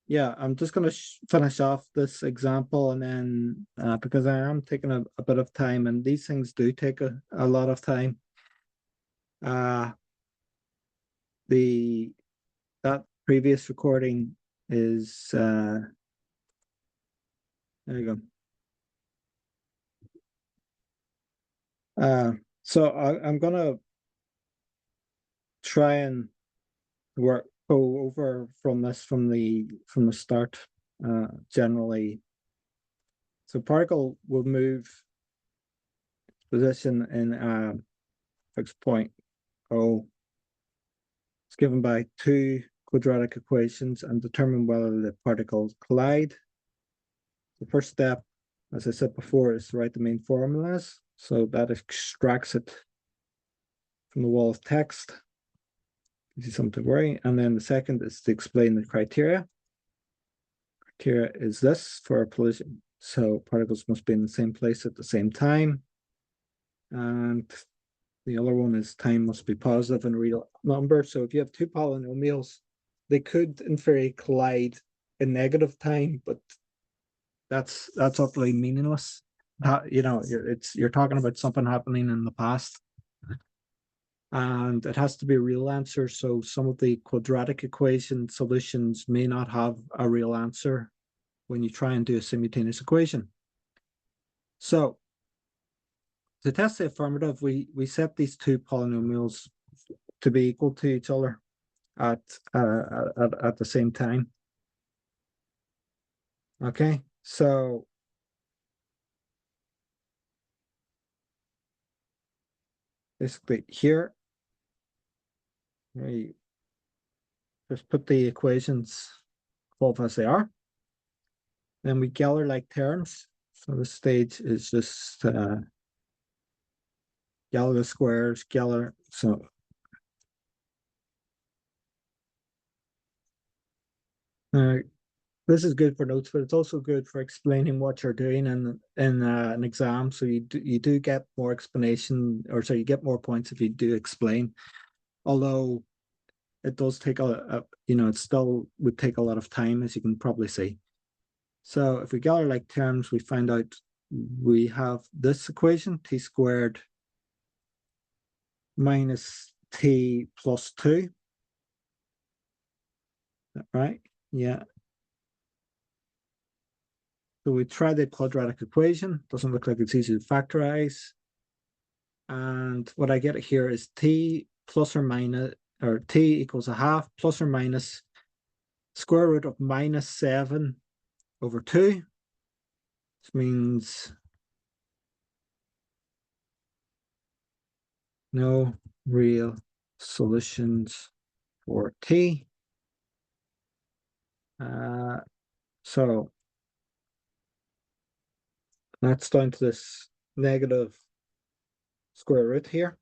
yeah, I'm just going to finish off this example and then because I am taking a bit of time and these things do take a lot of time. Uh, the that previous recording is there you go. So I'm gonna try and go over from this from the start. Generally, so particle will move position in fixed point O. It's given by two quadratic equations and determine whether the particles collide. The first step, as I said before, is to write the main formulas. So that extracts it from the wall of text. Gives you something to worry. And then the second is to explain the criteria. Criteria is this for a collision. So particles must be in the same place at the same time. And the other one is time must be positive and a real number. So if you have two polynomials, they could in theory collide in negative time, but that's utterly meaningless. You're talking about something happening in the past, and it has to be a real answer. So some of the quadratic equation solutions may not have a real answer when you try and do a simultaneous equation. So to test the affirmative, we set these two polynomials to be equal to each other at the same time. Okay, so basically here, we just put the equations both as they are. Then we Geller like terms. So the stage is just Geller squares, Geller. So this is good for notes, but it's also good for explaining what you're doing in an exam. So you do get more explanation, or so you get more points if you do explain. Although it does take it still would take a lot of time, as you can probably see. So if we Geller like terms, we find out we have this equation, t squared minus t plus 2. Right? Yeah. So we try the quadratic equation. Doesn't look like it's easy to factorize. And what I get here is t plus or minus, or t equals a half plus or minus square root of minus 7 over 2. This means no real solutions for t. So that's down to this negative square root here.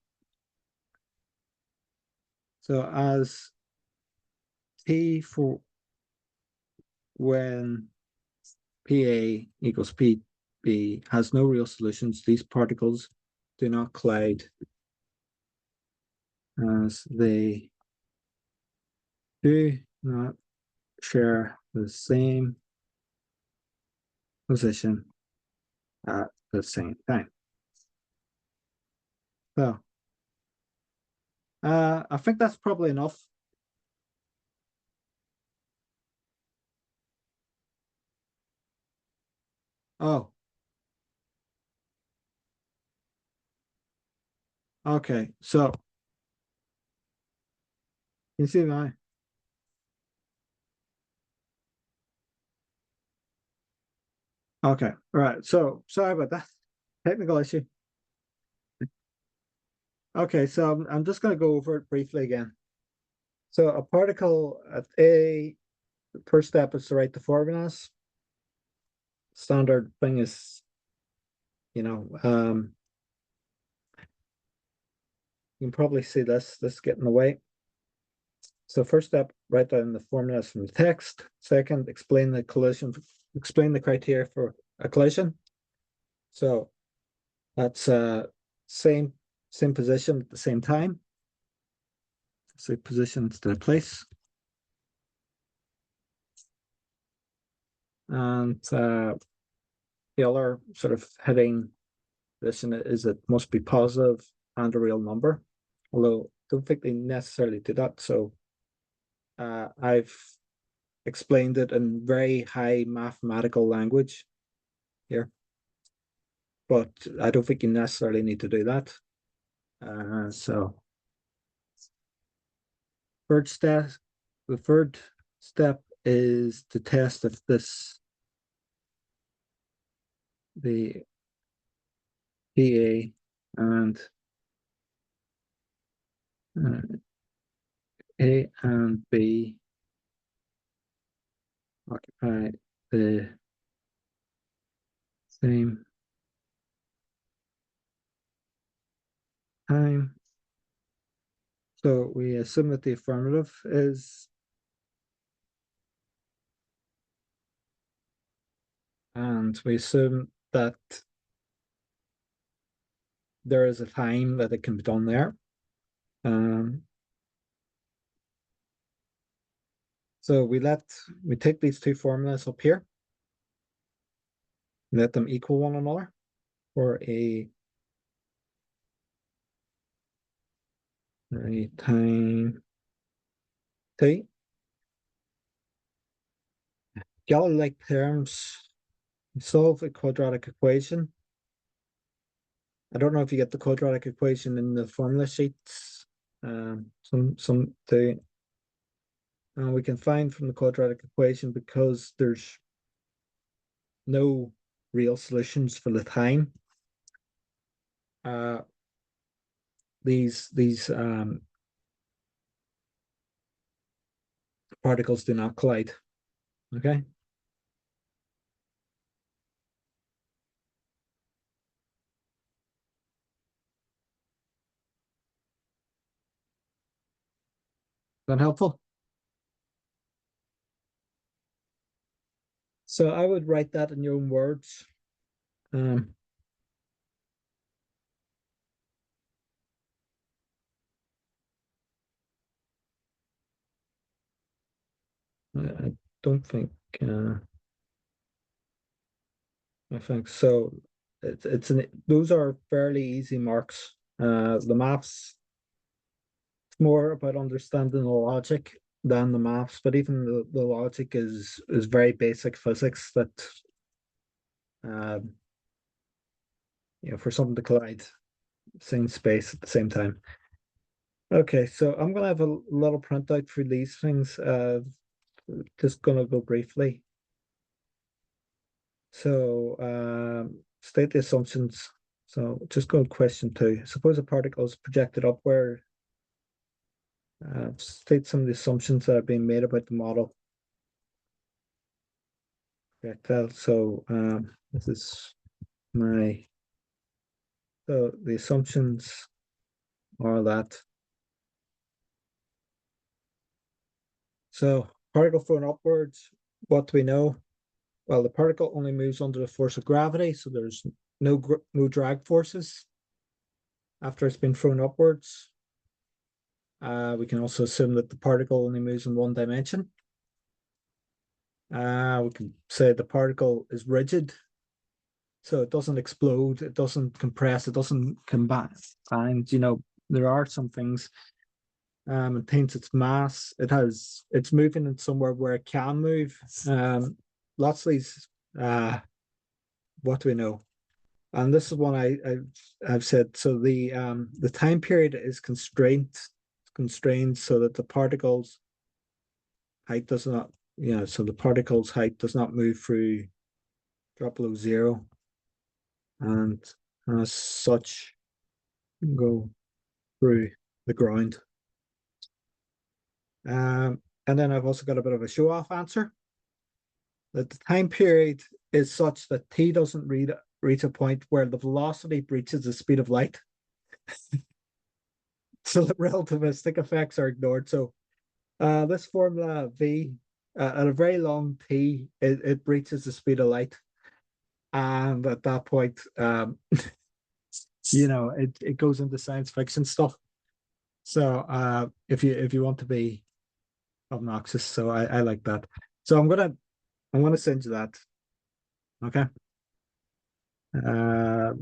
So as t for when PA equals PB has no real solutions, these particles do not collide as they do not share the same position at the same time. So I think that's probably enough. Oh, okay. So you see my okay. All right. So sorry about that technical issue. Okay, so I'm just going to go over it briefly again. So a particle at A, the first step is to write the formulas. Standard thing is, you can probably see this get in the way. So first step, write down the formulas from the text. Second, explain the criteria for a collision. So that's same position at the same time. So position instead of place. And the other sort of heading this in it is it must be positive and a real number, although I don't think they necessarily do that. So I've explained it in very high mathematical language here, but I don't think you necessarily need to do that. So the third step is to test if the PA and A and B occupy the same time. So we assume that the affirmative is, and we assume that there is a time that it can be done there. So we take these two formulas up here, let them equal one another for a time t. Galilei terms, solve a quadratic equation. I don't know if you get the quadratic equation in the formula sheets. Some do. And we can find from the quadratic equation, because there's no real solutions for the time. These particles do not collide. Okay. That helpful? So I would write that in your own words. I don't think I think so. Those are fairly easy marks. The maths, it's more about understanding the logic than the maths, but even the logic is very basic physics that um for something to collide same space at the same time. Okay, so I'm gonna have a little printout for these things. Just gonna go briefly. So state the assumptions. So just go to question 2. Suppose a particle is projected upward. State some of the assumptions that are being made about the model. Projectile. So this is so the assumptions are that. So particle thrown upwards, what do we know? Well, the particle only moves under the force of gravity, so there's no drag forces after it's been thrown upwards. We can also assume that the particle only moves in one dimension. We can say the particle is rigid, so it doesn't explode, it doesn't compress, it doesn't combine. And there are some things. It maintains its mass. It's moving in somewhere where it can move. Lots of these. What do we know? And this is one I've said. So the time period is constrained so that the particle's height does not, so the particle's height does not move through, drop below 0, and as such go through the ground. And then I've also got a bit of a show-off answer, that the time period is such that t doesn't reach a point where the velocity breaches the speed of light. So the relativistic effects are ignored. So this formula v at a very long t, it breaches the speed of light, and at that point it goes into science fiction stuff. So if you want to be obnoxious, so I like that. So I'm gonna I'm gonna send you that. Okay. Uh,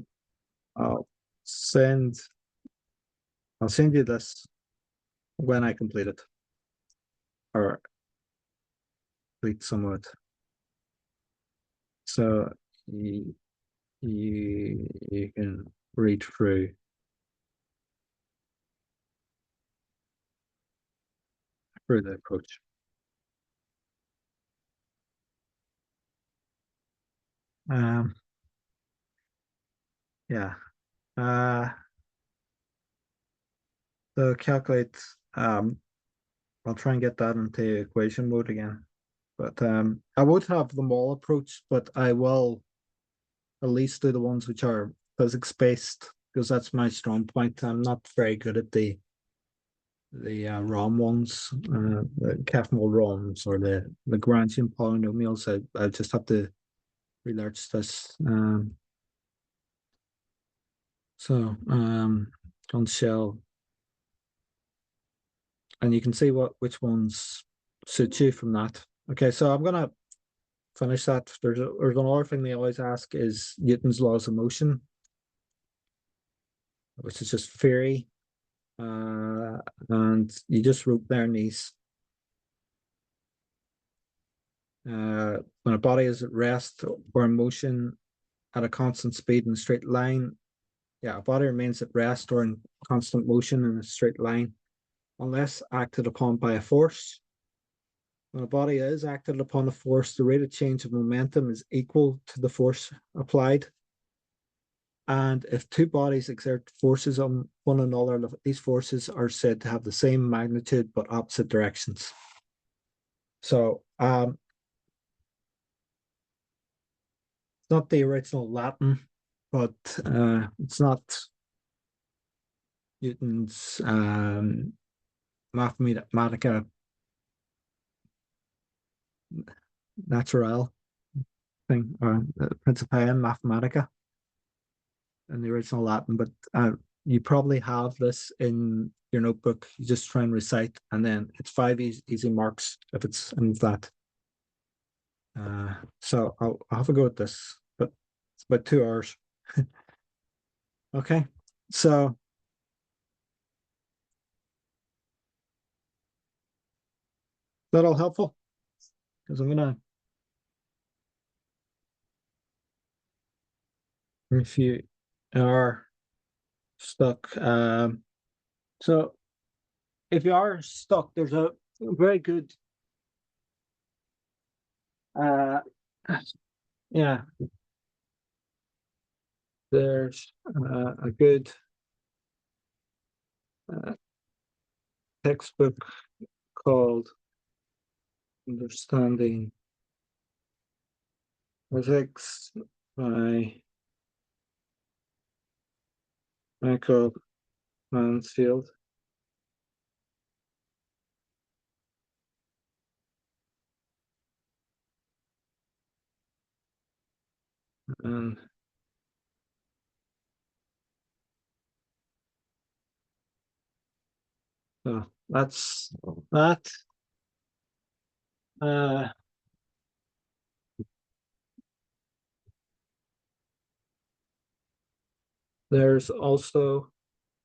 I'll send I'll send you this when I complete it or complete some of it. So you can read through the approach. Um, yeah. Uh, so calculate. I'll try and get that into equation mode again. But I would have them all approach, but I will at least do the ones which are physics based because that's my strong point. I'm not very good at the ROM ones, the Kefmel ROMs or the Lagrangian polynomials. I just have to research this. So on shell, and you can see which ones suit you from that. Okay, so I'm gonna finish that. There's another thing they always ask is Newton's laws of motion, which is just theory. And you just wrote there in these. When a body is at rest or in motion at a constant speed in a straight line, yeah, a body remains at rest or in constant motion in a straight line unless acted upon by a force. When a body is acted upon a force, the rate of change of momentum is equal to the force applied. And if two bodies exert forces on one another, these forces are said to have the same magnitude but opposite directions. So it's not the original Latin, but it's not Newton's Mathematica Naturale thing, or Principia Mathematica in the original Latin, but you probably have this in your notebook. You just try and recite, and then it's 5 easy marks if it's in that. So I'll have a go at this, but it's about 2 hours. Okay, so that all helpful? Because I'm gonna, if you are stuck, so if you are stuck, there's a very good, yeah, there's a good uh, textbook called Understanding Physics by Michael Mansfield. And so that's that. Uh, there's also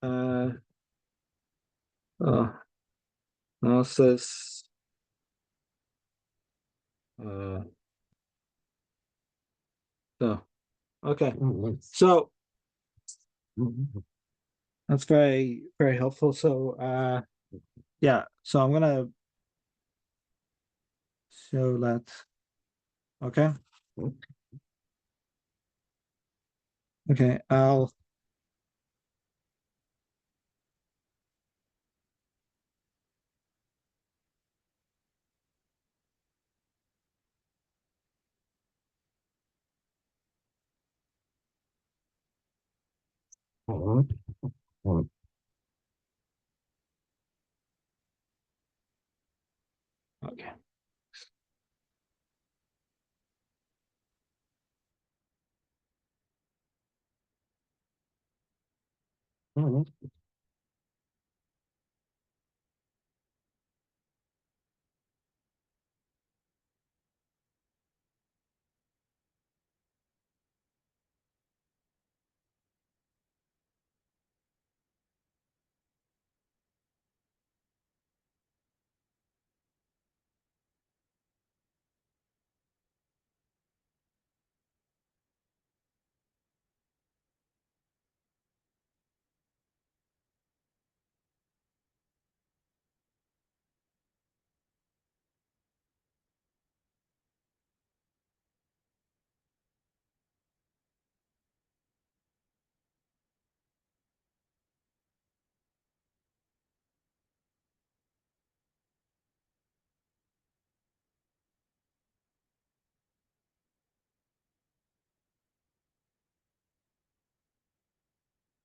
uh, analysis. Uh, so okay, so that's very helpful. So yeah, so I'm gonna show that. Okay, okay, I'll. Okay.